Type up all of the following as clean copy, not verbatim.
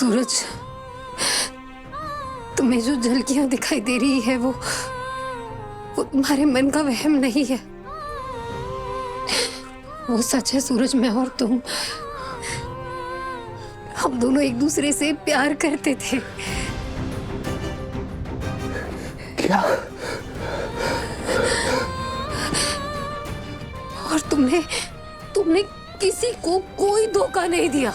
सूरज, तुम्हें जो झलकियां दिखाई दे रही है वो तुम्हारे मन का वहम नहीं है, वो सच है। सूरज, मैं और तुम, हम दोनों एक दूसरे से प्यार करते थे। क्या? और तुमने किसी को कोई धोखा नहीं दिया।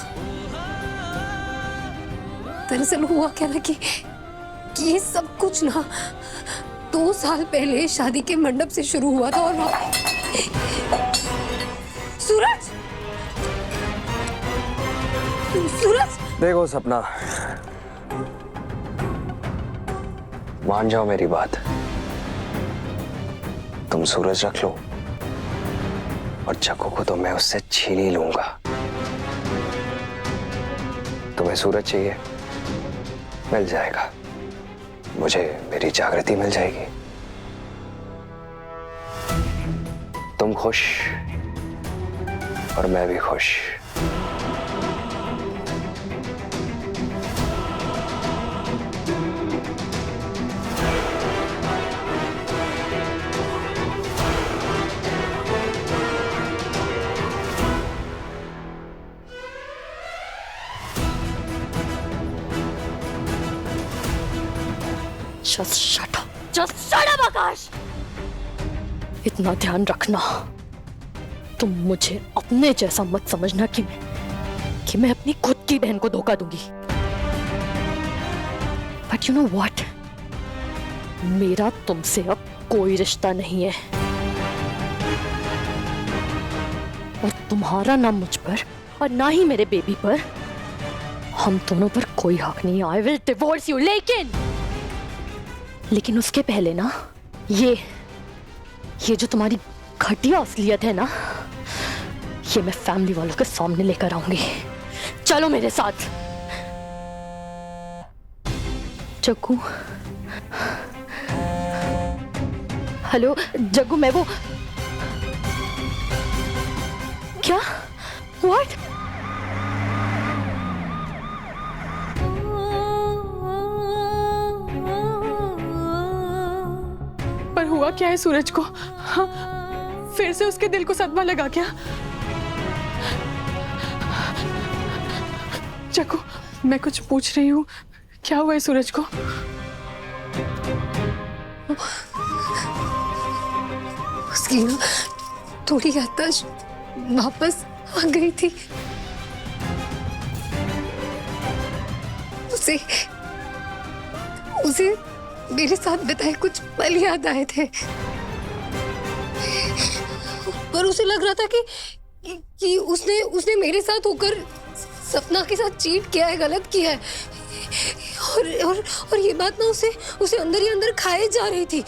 दरअसल हुआ क्या ना कि ये सब कुछ ना 2 साल पहले शादी के मंडप से शुरू हुआ था। और सूरज, सूरज, देखो सपना, मान जाओ मेरी बात, तुम सूरज रख लो और जग्गू को तो मैं उससे छीन ही लूंगा। तुम्हें सूरज चाहिए, मिल जाएगा, मुझे मेरी जागृति मिल जाएगी। तुम खुश और मैं भी खुश। Just shut up. Just shut up, आकाश। इतना ध्यान रखना, तुम मुझे अपने जैसा मत समझना कि मैं अपनी खुद की बहन को धोखा दूंगी। But you know what? मेरा तुमसे अब कोई रिश्ता नहीं है और तुम्हारा ना मुझ पर और ना ही मेरे बेबी पर, हम दोनों पर कोई हक नहीं है। I will divorce you। लेकिन उसके पहले ना ये जो तुम्हारी घटिया असलियत है ना, ये मैं फैमिली वालों के सामने लेकर आऊंगी। चलो मेरे साथ। जग्गू, हेलो जग्गू, मैं वो क्या? व्हाट? पर हुआ क्या है सूरज को? हाँ, फिर से उसके दिल को सदमा लगा क्या? जग्गू, मैं कुछ पूछ रही हूँ, क्या हुआ है सूरज को? उसकी ना थोड़ी याददाश्त वापस आ गई थी। उसे मेरे साथ बिताए कुछ पल याद आए थे, पर उसे लग रहा था कि उसने मेरे साथ होकर सपना के साथ चीट किया है, गलत किया है। और ये बात ना उसे अंदर ही अंदर खाए जा रही थी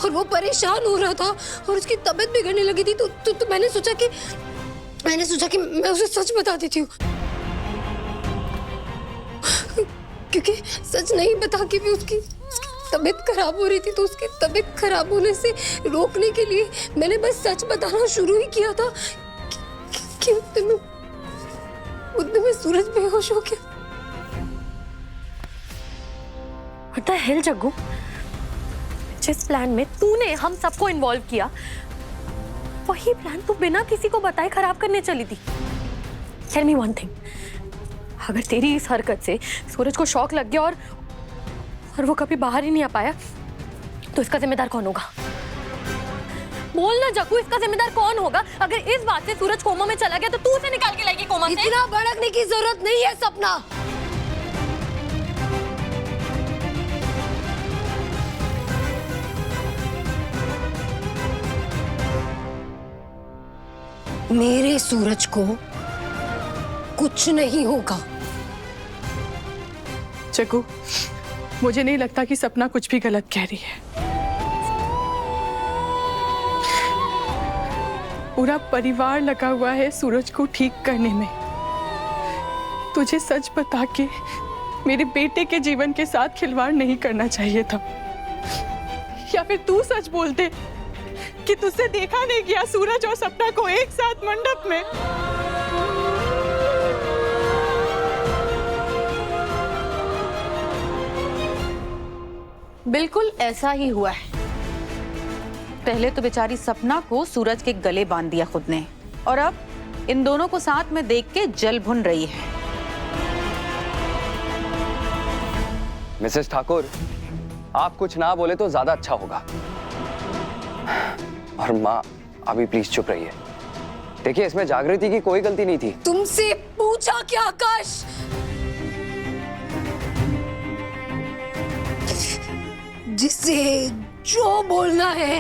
और वो परेशान हो रहा था और उसकी तबीयत बिगड़ने लगी थी। तो मैंने सोचा कि मैं उसे सच बता देती हूँ, क्योंकि सच नहीं बता के भी उसकी तबीयत खराब हो रही थी। तो उसकी तबीयत खराब होने से रोकने के लिए मैंने बस सच बताना शुरू ही किया था कि उतने में सूरज बेहोश हो गया। What the hell, Jaggu? जिस प्लान में तूने हम सबको इन्वॉल्व किया, वही प्लान तू बिना किसी को बताए खराब करने चली थी। Tell me one thing, अगर तेरी इस हरकत से सूरज को शॉक लग गया और वो कभी बाहर ही नहीं आ पाया, तो इसका जिम्मेदार कौन होगा? बोल ना जग्गू, इसका जिम्मेदार कौन होगा? अगर इस बात से सूरज कोमा में चला गया तो तू उसे निकाल के लाएगी कोमा से? इतना भड़कने की जरूरत नहीं है सपना। मेरे सूरज को कुछ नहीं होगा। जग्गू, मुझे नहीं लगता कि सपना कुछ भी गलत कह रही है। पूरा परिवार लगा हुआ है सूरज को ठीक करने में। तुझे सच बता के मेरे बेटे के जीवन के साथ खिलवाड़ नहीं करना चाहिए था, या फिर तू सच बोलते कि तुझसे देखा नहीं गया सूरज और सपना को एक साथ मंडप में। बिल्कुल ऐसा ही हुआ है। पहले तो बेचारी सपना को सूरज के गले बांध दिया खुद ने, और अब इन दोनों को साथ में देख के जल भुन रही है। मिसेस ठाकुर, आप कुछ ना बोले तो ज्यादा अच्छा होगा। और माँ, अभी प्लीज चुप रहिए। देखिए, इसमें जागृति की कोई गलती नहीं थी। तुमसे पूछा क्या आकाश? जिससे जो बोलना है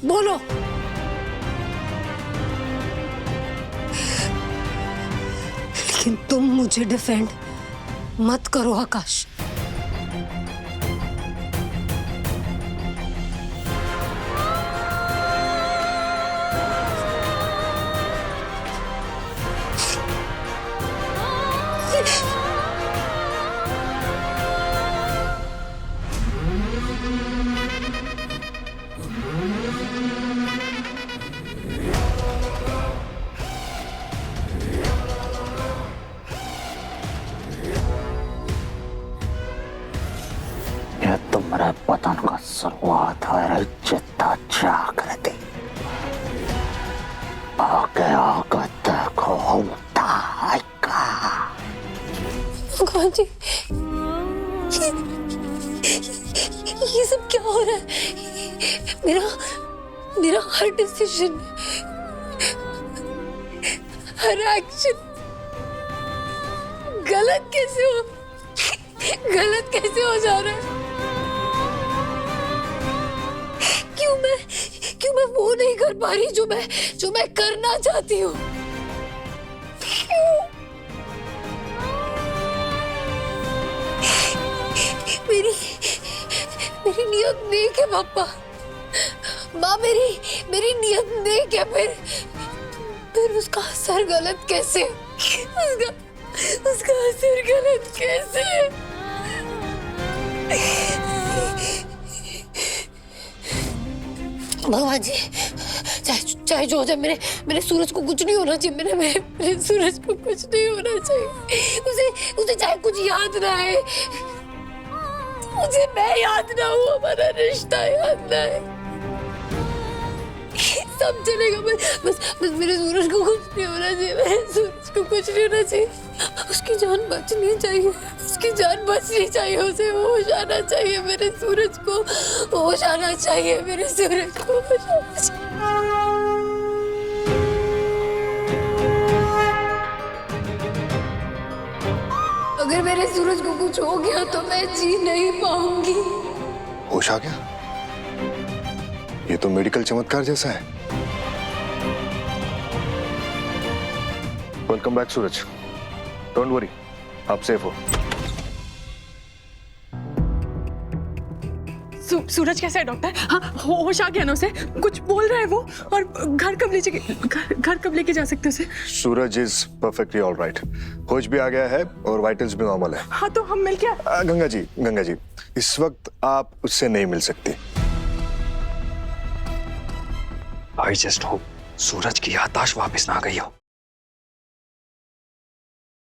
बोलो। लेकिन तुम मुझे डिफेंड मत करो आकाश। यह तुम्हारे पतन का शुरुआत है चित्ता जागृति। आगे आगे देखो होता है का। भगवान जी, ये सब क्या हो रहा है? मेरा हर डिसीजन, हर एक्शन गलत कैसे हो जा रहा है? क्यों मैं वो नहीं कर पा रही जो मैं करना चाहती हूँ? मेरी नियत नेक है पापा। माँ, मेरी नियत नेक है, फिर उसका असर गलत कैसे? उसका असर गलत कैसे? भगवान जी, चाहे जो हो जाए, मेरे सूरज को कुछ नहीं होना चाहिए। मेरे सूरज को कुछ नहीं होना चाहिए। उसे चाहे कुछ याद ना आए, मुझे मैं याद ना हूँ, हमारा रिश्ता याद ना है, सब चलेगा। बस मेरे सूरज को कुछ नहीं होना चाहिए। मेरे सूरज को कुछ नहीं होना चाहिए। उसकी जान बचनी चाहिए, उसकी जान बचनी चाहिए। उसे होश आना चाहिए। मेरे सूरज को होश आना चाहिए। मेरे सूरज को होश आना चाहिए। अगर मेरे सूरज को कुछ हो गया तो मैं जी नहीं पाऊंगी। होश आ गया? ये तो मेडिकल चमत्कार जैसा है। Welcome back Suraj. Don't worry, आप सेफ हो। सूरज कैसा है डॉक्टर? हाँ, होश आ गया ना उसे? कुछ बोल रहा है वो? और घर कब लेके जा सकते उसे? सूरज इज परफेक्टली ऑल राइट। होश भी आ गया है और वाइटल्स भी नॉर्मल है। हाँ, तो हम मिल क्या? गंगा जी, इस वक्त आप उससे नहीं मिल सकती। आई जस्ट होप सूरज की याददाश्त वापस ना आ गई हो।